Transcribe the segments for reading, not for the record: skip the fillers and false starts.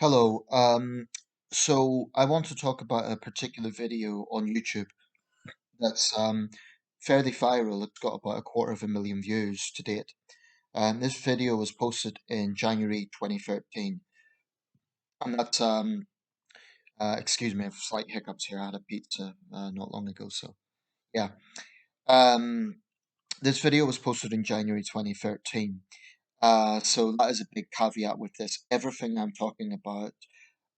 Hello. So I want to talk about a particular video on YouTube that's fairly viral. It's got about 250,000 views to date. This video was posted in January 2013, and that's excuse me, I have slight hiccups here. I had a pizza not long ago, so yeah. Um, this video was posted in January 2013. So that is a big caveat with this. Everything I'm talking about.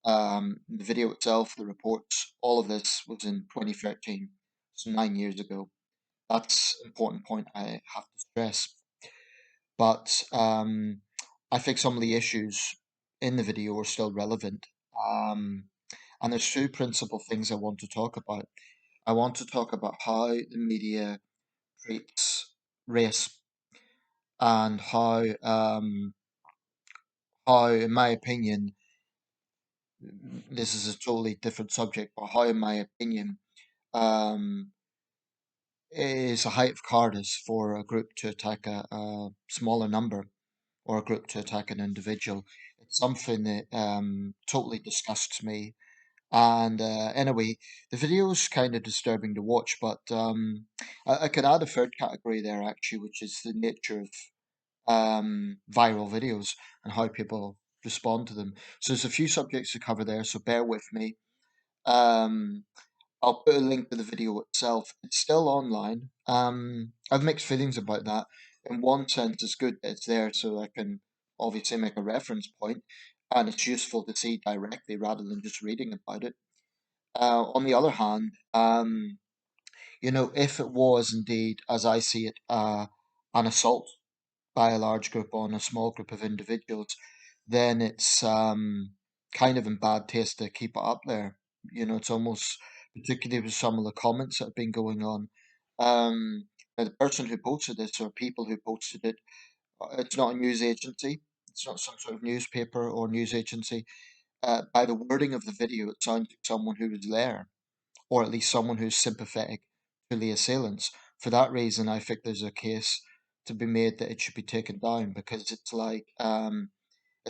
The video itself, the reports, all of this was in 2013, so 9 years ago. That's an important point I have to stress. But I think some of the issues in the video are still relevant. And there's two principal things I want to talk about. I want to talk about how the media treats race and how, in my opinion, this is a totally different subject, but how, in my opinion, um, is a height of cowardice for a group to attack a smaller number or a group to attack an individual. It's something that totally disgusts me. And anyway, the video is kind of disturbing to watch, but I could add a third category there actually, which is the nature of viral videos and how people respond to them. So there's a few subjects to cover there, so bear with me. Um, I'll put a link to the video itself. It's still online. I've mixed feelings about that. In one sense, it's good that it's there so I can obviously make a reference point, and it's useful to see directly rather than just reading about it. On the other hand, if it was indeed, as I see it, an assault by a large group on a small group of individuals, then it's kind of in bad taste to keep it up there. It's almost, particularly with some of the comments that have been going on. Now the person who posted this or people who posted it, it's not a news agency. It's not some sort of newspaper or news agency. By the wording of the video, it sounds like someone who was there, or at least someone who's sympathetic to the assailants. For that reason, I think there's a case to be made that it should be taken down because it's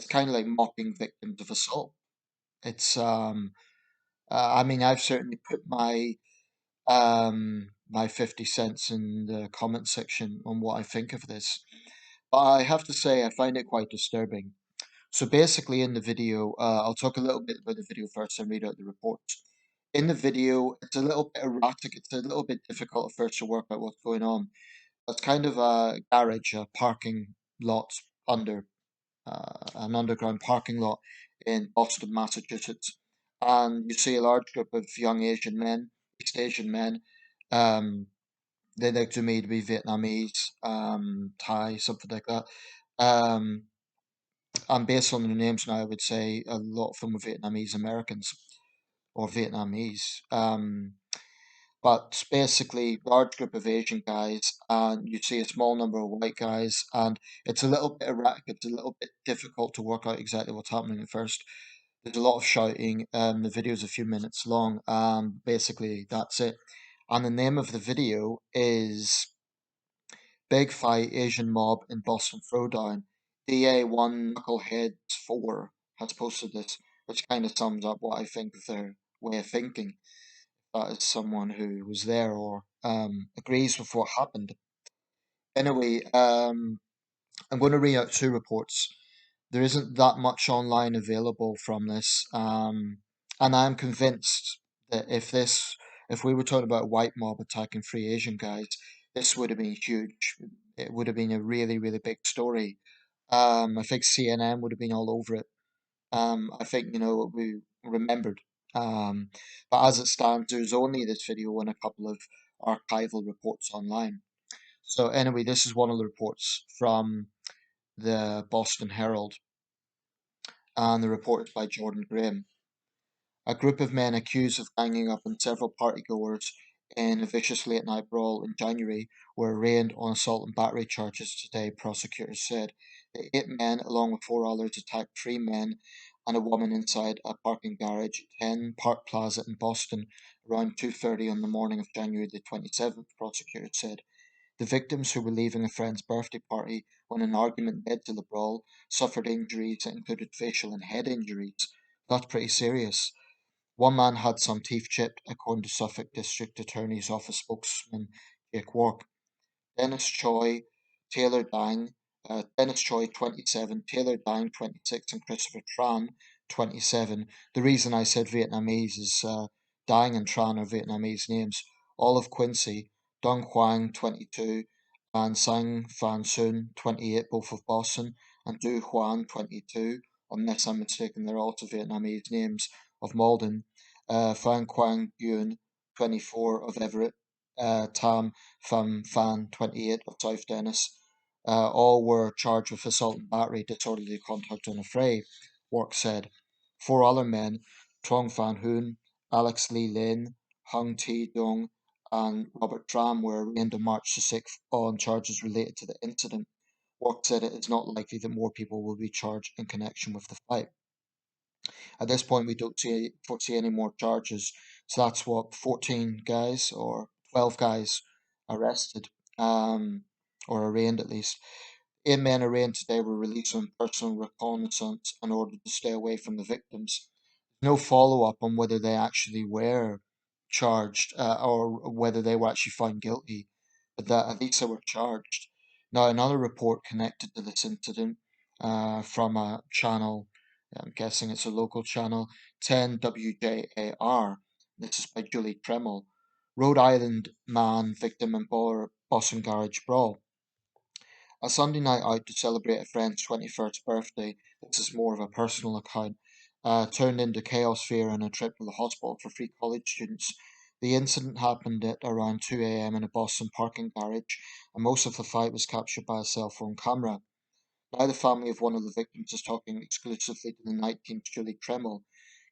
kind of like mocking victims of assault. It's I mean, I've certainly put my 50 cents in the comment section on what I think of this, but I have to say I find it quite disturbing. So basically, in the video, I'll talk a little bit about the video first and read out the reports. In the video, it's a little bit erratic. It's a little bit difficult at first to work out what's going on. It's kind of a garage, a parking lot under an underground parking lot in Boston, Massachusetts. And you see a large group of young Asian men, East Asian men. Um, they look to me to be Vietnamese, Thai, something like that. Um, and based on the names now, I would say a lot of them were Vietnamese Americans or Vietnamese. But basically, large group of Asian guys, and you see a small number of white guys, and it's a little bit erratic. It's a little bit difficult to work out exactly what's happening at first. There's a lot of shouting. The video's a few minutes long, and basically that's it. And the name of the video is Big Fight Asian Mob in Boston Throwdown. DA1 Knuckleheads 4 has posted this, which kind of sums up what I think of their way of thinking. That is someone who was there or agrees with what happened. Anyway, I'm going to read out two reports. There isn't that much online available from this, and I'm convinced that if we were talking about a white mob attacking three Asian guys, this would have been huge. It would have been a really, really big story. I think CNN would have been all over it. I think we remembered. Um, but as it stands, there's only this video and a couple of archival reports online. So anyway, this is one of the reports from the Boston Herald, and the report is by Jordan Graham. A group of men accused of ganging up on several partygoers in a vicious late-night brawl in January were arraigned on assault and battery charges today, prosecutors said. The eight men, along with four others, attacked three men and a woman inside a parking garage at 10 Park Plaza in Boston around 2:30 on the morning of January the 27th, prosecutors said. The victims, who were leaving a friend's birthday party when an argument led to the brawl, suffered injuries that included facial and head injuries. That's pretty serious. One man had some teeth chipped, according to Suffolk District Attorney's Office spokesman Jake Wark. Dennis Choi, Taylor Dang, Dennis Choi, 27, Taylor Dang, 26, and Christopher Tran, 27. The reason I said Vietnamese is Dang and Tran are Vietnamese names. Olive Quincy, Dong Huang, 22, and Sang Fan Soon, 28, both of Boston, and Du Huan, 22. Unless I'm mistaken, they're also Vietnamese names of Malden. Phan Quang Yuen, 24, of Everett. Tam Pham Phan, 28, of South Dennis. All were charged with assault and battery, disorderly conduct, and affray, Work said. Four other men, Trong Van Hoon, Alex Lee Lin, Hung Ti Dong, and Robert Tram, were arraigned on March the 6th on charges related to the incident. Work said it is not likely that more people will be charged in connection with the fight. At this point, we don't foresee any more charges. So that's what, 14 guys or 12 guys arrested, um, or arraigned at least. 8 men arraigned today were released on personal reconnaissance in order to stay away from the victims. No follow up on whether they actually were charged, or whether they were actually found guilty, but that at least they were charged. Now, another report connected to this incident, from a channel, I'm guessing it's a local channel, 10WJAR. This is by Julie Kreml. Rhode Island man victim in Boston garage brawl. A Sunday night out to celebrate a friend's 21st birthday, this is more of a personal account, turned into chaos, fear, and a trip to the hospital for three college students. The incident happened at around 2 a.m. in a Boston parking garage, and most of the fight was captured by a cell phone camera. Now the family of one of the victims is talking exclusively to the night team's Julie Kreml.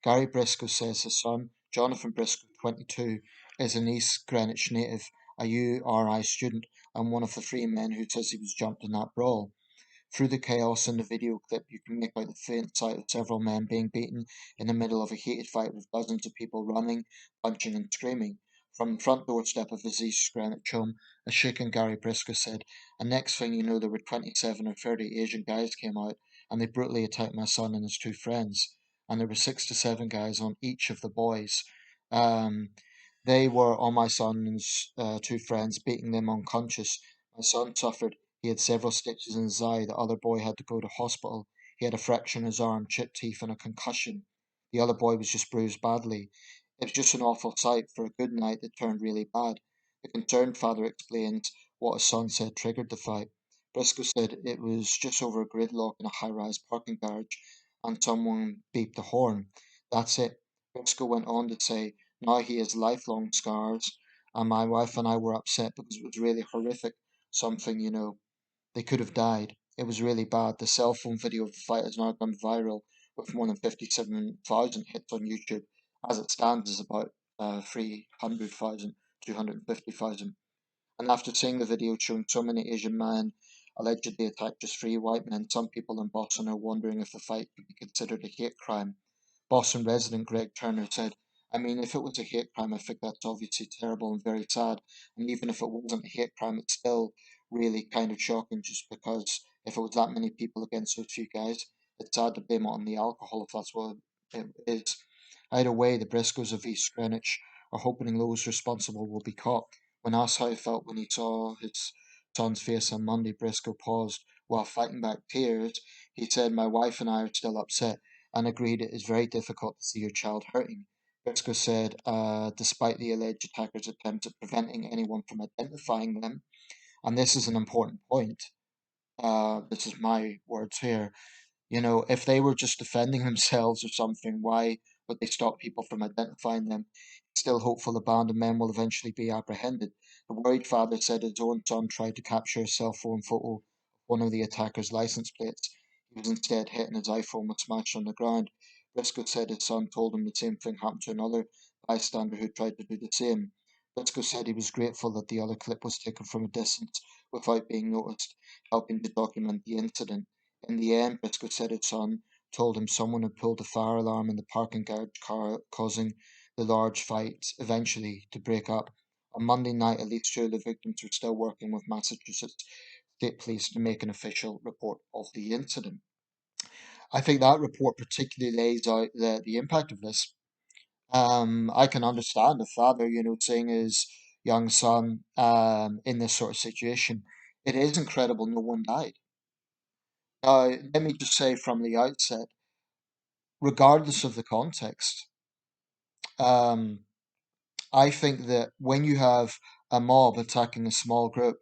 Gary Briscoe says his son, Jonathan Briscoe, 22, is an East Greenwich native, a URI student, and one of the three men who says he was jumped in that brawl. Through the chaos in the video clip, you can make out the faint sight of several men being beaten in the middle of a heated fight with dozens of people running, punching, and screaming. From the front doorstep of his East Greenwich home, a shaken Gary Briscoe said, and next thing you know, there were 27 or 30 Asian guys came out, and they brutally attacked my son and his two friends. And there were 6 to 7 guys on each of the boys. Um, they were on my son's two friends, beating them unconscious. My son suffered. He had several stitches in his eye. The other boy had to go to hospital. He had a fracture in his arm, chipped teeth, and a concussion. The other boy was just bruised badly. It was just an awful sight. For a good night, it turned really bad. The concerned father explained what his son said triggered the fight. Briscoe said it was just over a gridlock in a high-rise parking garage, and someone beeped the horn. That's it. Briscoe went on to say, now he has lifelong scars, and my wife and I were upset because it was really horrific. Something, they could have died. It was really bad. The cell phone video of the fight has now gone viral with more than 57,000 hits on YouTube. As it stands, is about 300,000, 250,000. And after seeing the video showing so many Asian men allegedly attacked just three white men, some people in Boston are wondering if the fight could be considered a hate crime. Boston resident Greg Turner said, I mean, if it was a hate crime, I think that's obviously terrible and very sad. And even if it wasn't a hate crime, it's still really kind of shocking just because if it was that many people against those few guys, it's sad to blame it on the alcohol if that's what it is. Either way, the Briscoes of East Greenwich are hoping those responsible will be caught. When asked how he felt when he saw his son's face on Monday, Briscoe paused while fighting back tears. He said, my wife and I are still upset and agreed it is very difficult to see your child hurting. Briscoe said, despite the alleged attackers' attempts at preventing anyone from identifying them, and this is an important point, this is my words here, if they were just defending themselves or something, why would they stop people from identifying them? Still hopeful the band of men will eventually be apprehended. The worried father said his own son tried to capture a cell phone photo of one of the attacker's license plates. He was instead hit and his iPhone was smashed on the ground. Briscoe said his son told him the same thing happened to another bystander who tried to do the same. Briscoe said he was grateful that the other clip was taken from a distance without being noticed, helping to document the incident. In the end, Briscoe said his son told him someone had pulled the fire alarm in the parking garage car, causing the large fight eventually to break up. On Monday night, at least two of the victims were still working with Massachusetts State Police to make an official report of the incident. I think that report particularly lays out the impact of this. I can understand a father, seeing his young son in this sort of situation. It is incredible no one died. Now, let me just say from the outset, regardless of the context, um, I think that when you have a mob attacking a small group,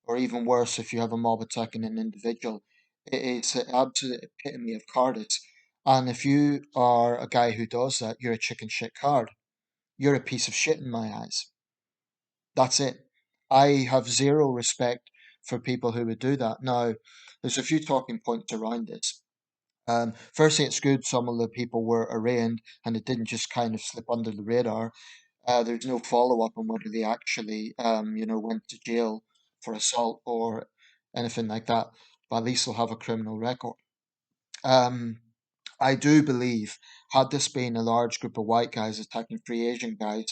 or even worse, if you have a mob attacking an individual, it is the absolute epitome of cowardice. And if you are a guy who does that, you're a chicken shit card. You're a piece of shit in my eyes. That's it. I have zero respect for people who would do that. Now, there's a few talking points around this. Firstly, it's good some of the people were arraigned and it didn't just kind of slip under the radar. There's no follow up on whether they actually, went to jail for assault or anything like that. But at least they'll have a criminal record. Um, I do believe, had this been a large group of white guys attacking three Asian guys,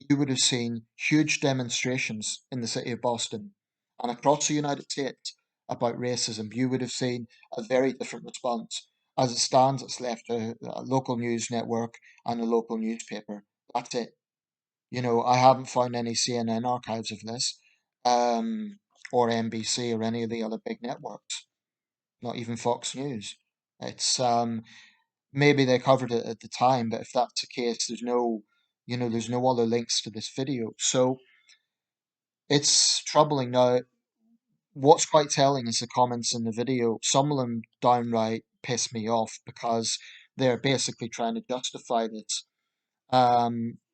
you would have seen huge demonstrations in the city of Boston and across the United States about racism. You would have seen a very different response. As it stands, it's left a local news network and a local newspaper. That's it. I haven't found any CNN archives of this, um, or NBC or any of the other big networks, not even Fox News. It's maybe they covered it at the time, but if that's the case, there's no other links to this video. So it's troubling. Now, what's quite telling is the comments in the video. Some of them downright piss me off because they're basically trying to justify this.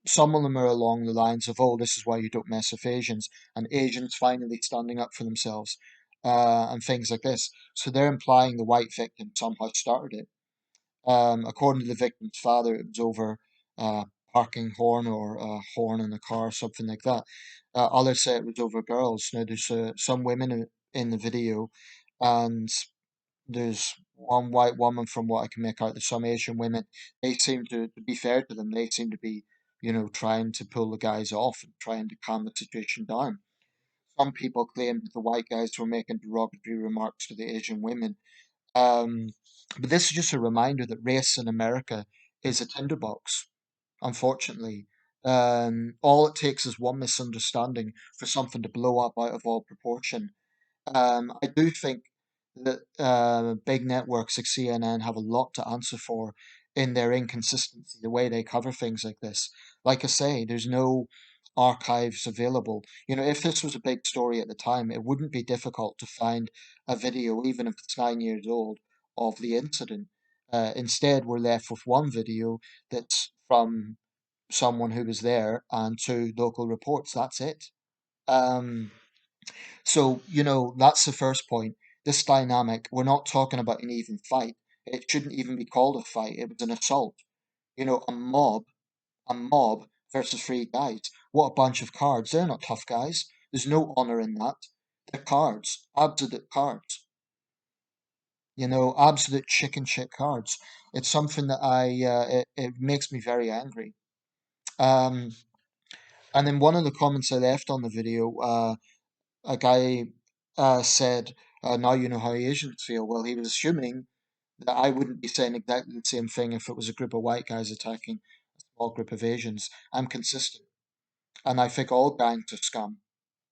Some of them are along the lines of, "Oh, this is why you don't mess with Asians," and Asians finally standing up for themselves, and things like this. So they're implying the white victim somehow started it. According to the victim's father, it was over parking horn or a horn in a car, something like that. Others say it was over girls. Now, there's some women in the video, and there's one white woman, from what I can make out. There's some Asian women. They seem to be fair to them. They seem to be, trying to pull the guys off and trying to calm the situation down. Some people claim that the white guys were making derogatory remarks to the Asian women, um, but this is just a reminder that race in America is a tinderbox, unfortunately. All it takes is one misunderstanding for something to blow up out of all proportion. I do think that big networks like CNN have a lot to answer for in their inconsistency, the way they cover things like this. Like I say, there's no archives available. If this was a big story at the time, it wouldn't be difficult to find a video, even if it's 9 years old, of the incident. Instead, we're left with one video that's from someone who was there and two local reports. That's it. Um, so, that's the first point. This dynamic, we're not talking about an even fight. It shouldn't even be called a fight. It was an assault. A mob versus three guys. What a bunch of cards. They're not tough guys. There's no honor in that. They're cards. Absolute cards. Absolute chicken shit cards. It's something that it makes me very angry. Um, and then one of the comments I left on the video, a guy said, "Now you know how Asians feel." Well, he was assuming that I wouldn't be saying exactly the same thing if it was a group of white guys attacking a small group of Asians. I'm consistent, and I think all gangs are scum.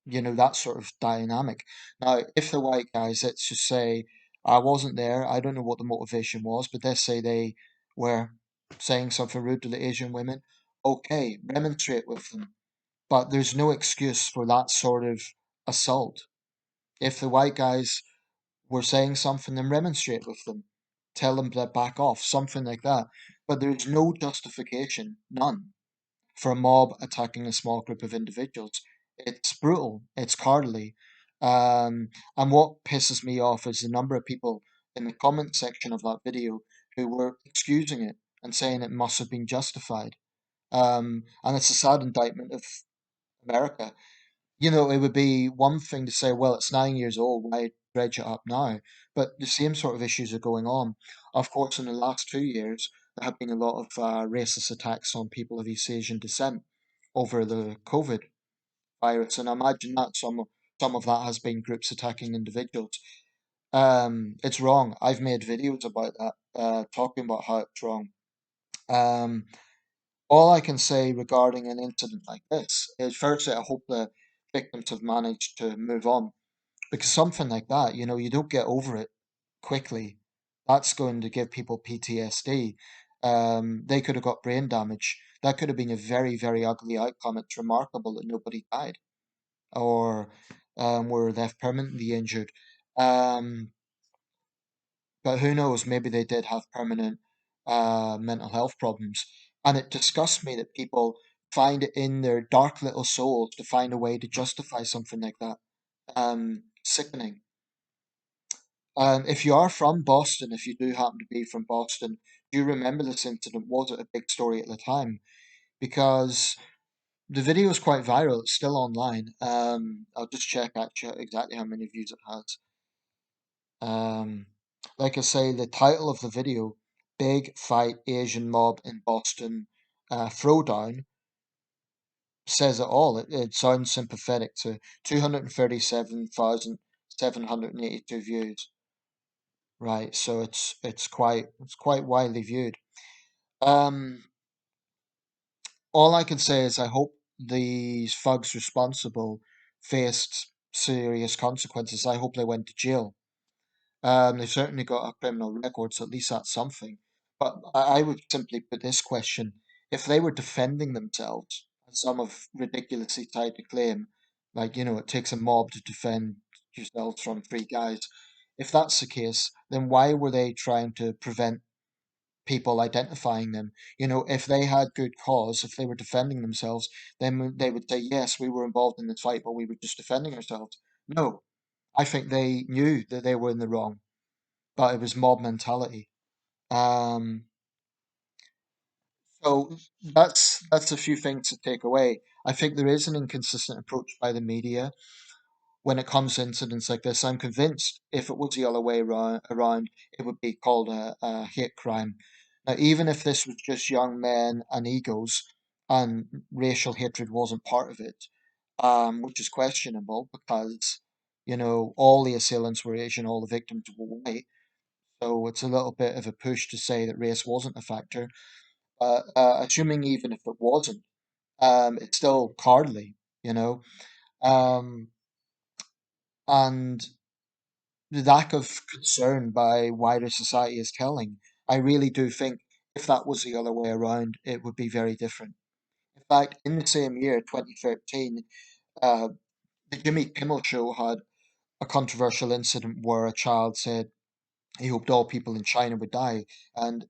That sort of dynamic. Now, if the white guys, let's just say, I wasn't there, I don't know what the motivation was, but let's say they were saying something rude to the Asian women, okay, remonstrate with them. But there's no excuse for that sort of assault. If the white guys were saying something, then remonstrate with them. Tell them to back off, something like that. But there's no justification, none, for a mob attacking a small group of individuals. It's brutal, it's cowardly. And what pisses me off is the number of people in the comment section of that video who were excusing it and saying it must have been justified. And it's a sad indictment of America. It would be one thing to say, well, it's 9 years old, why dredge it up now? But the same sort of issues are going on. Of course, in the last 2 years, there have been a lot of racist attacks on people of East Asian descent over the COVID virus, and I imagine that some of that has been groups attacking individuals. It's wrong. I've made videos about that. talking about how it's wrong. Um, all I can say regarding an incident like this is, firstly, I hope the victims have managed to move on, because something like that, you don't get over it quickly. That's going to give people PTSD. They could have got brain damage. That could have been a very, very ugly outcome. It's remarkable that nobody died or were left permanently injured. Um, but who knows? Maybe they did have permanent mental health problems. And it disgusts me that people find it in their dark little souls to find a way to justify something like that. Sickening. If you are from Boston, if you do happen to be from Boston, do you remember this incident? Was it a big story at the time? Because the video is quite viral. It's still online. I'll just check actually exactly how many views it has. Um, like I say, the title of the video, "Big Fight Asian Mob in Boston Throwdown," says it all. It sounds sympathetic to 237,782 views. Right, so it's quite widely viewed. Um, all I can say is I hope these thugs responsible faced serious consequences. I hope they went to jail. They've certainly got a criminal record, so at least that's something. But I would simply put this question: if they were defending themselves, as some have ridiculously tried to claim, like, it takes a mob to defend yourselves from three guys. If that's the case, then why were they trying to prevent people identifying them? If they had good cause, if they were defending themselves, then they would say, yes, we were involved in this fight, but we were just defending ourselves. No, I think they knew that they were in the wrong, but it was mob mentality. Um, so that's a few things to take away. I think there is an inconsistent approach by the media when it comes to incidents like this. I'm convinced if it was the other way around, it would be called a hate crime. Now, even if this was just young men and egos and racial hatred wasn't part of it, which is questionable because, all the assailants were Asian, all the victims were white. So it's a little bit of a push to say that race wasn't a factor. Assuming even if it wasn't, it's still cowardly, you know. Um, and the lack of concern by wider society is telling. I really do think if that was the other way around, it would be very different. In fact, in the same year, 2013, uh, the Jimmy Kimmel Show had a controversial incident where a child said he hoped all people in China would die, and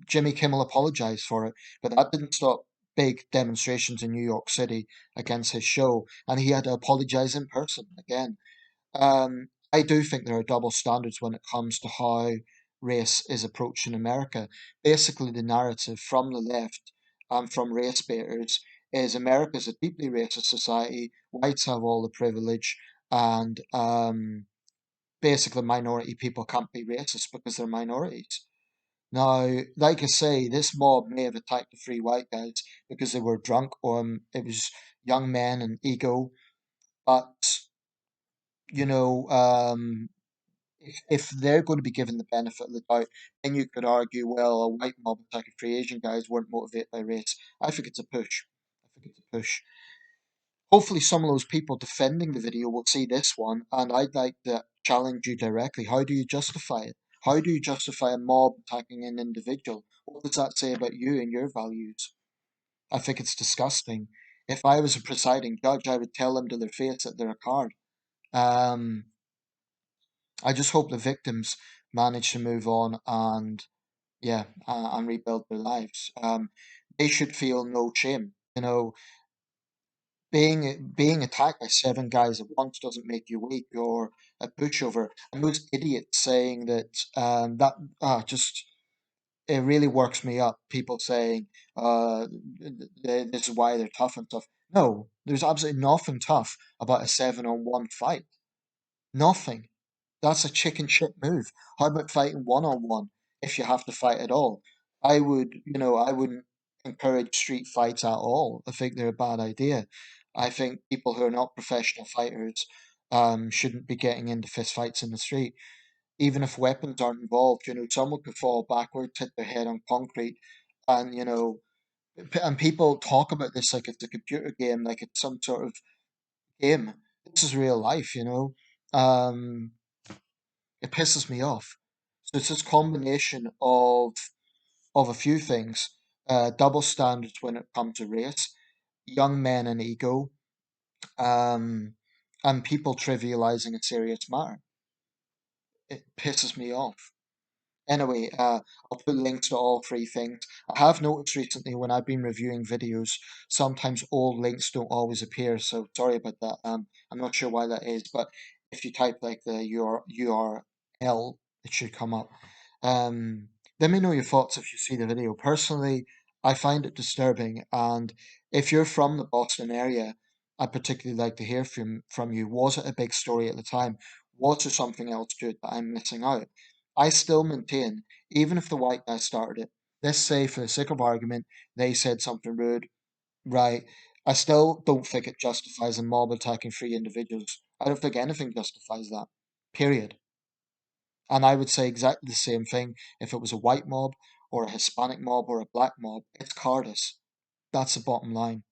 Jimmy Kimmel apologized for it, but that didn't stop big demonstrations in New York City against his show, and he had to apologize in person again. I do think there are double standards when it comes to how race is approached in America. Basically, the narrative from the left and from race baiters is America's a deeply racist society, whites have all the privilege, and basically minority people can't be racist because they're minorities. Now, like I say, this mob may have attacked the three white guys because they were drunk, or it was young men and ego, but you know, if they're going to be given the benefit of the doubt, then you could argue, well, a white mob attacking three Asian guys weren't motivated by race. I think it's a push. I think it's a push. Hopefully, some of those people defending the video will see this one, and I'd like to challenge you directly. How do you justify it? How do you justify a mob attacking an individual? What does that say about you and your values? I think it's disgusting. If I was a presiding judge, I would tell them to their face that they're a card. Um, I just hope the victims manage to move on and yeah, and rebuild their lives. They should feel no shame. Being attacked by seven guys at once doesn't make you weak or a pushover. And those idiots saying that just it really works me up. People saying this is why they're tough and stuff. No, there's absolutely nothing tough about a 7-on-1 fight. Nothing. That's a chicken shit move. How about fighting 1-on-1 if you have to fight at all? I wouldn't encourage street fights at all. I think they're a bad idea. I think people who are not professional fighters shouldn't be getting into fist fights in the street. even if weapons aren't involved. Someone could fall backwards, hit their head on concrete, and and people talk about this like it's a computer game, like it's some sort of game. This is real life. It pisses me off. So it's this combination of a few things: double standards when it comes to race, young men and ego, um, and people trivializing a serious matter. It pisses me off. Anyway, I'll put links to all three things. I have noticed recently when I've been reviewing videos, sometimes all links don't always appear, so sorry about that. I'm not sure why that is, but if you type like the URL, it should come up. Um, Let me know your thoughts if you see the video. Personally, I find it disturbing, and if you're from the Boston area, I'd particularly like to hear from you. Was it a big story at the time? Was there something else to it that I'm missing out? I still maintain, even if the white guy started it, let's say for the sake of argument, they said something rude, right? I still don't think it justifies a mob attacking three individuals. I don't think anything justifies that. Period. And I would say exactly the same thing if it was a white mob or a Hispanic mob or a black mob. It's cowardice. That's the bottom line.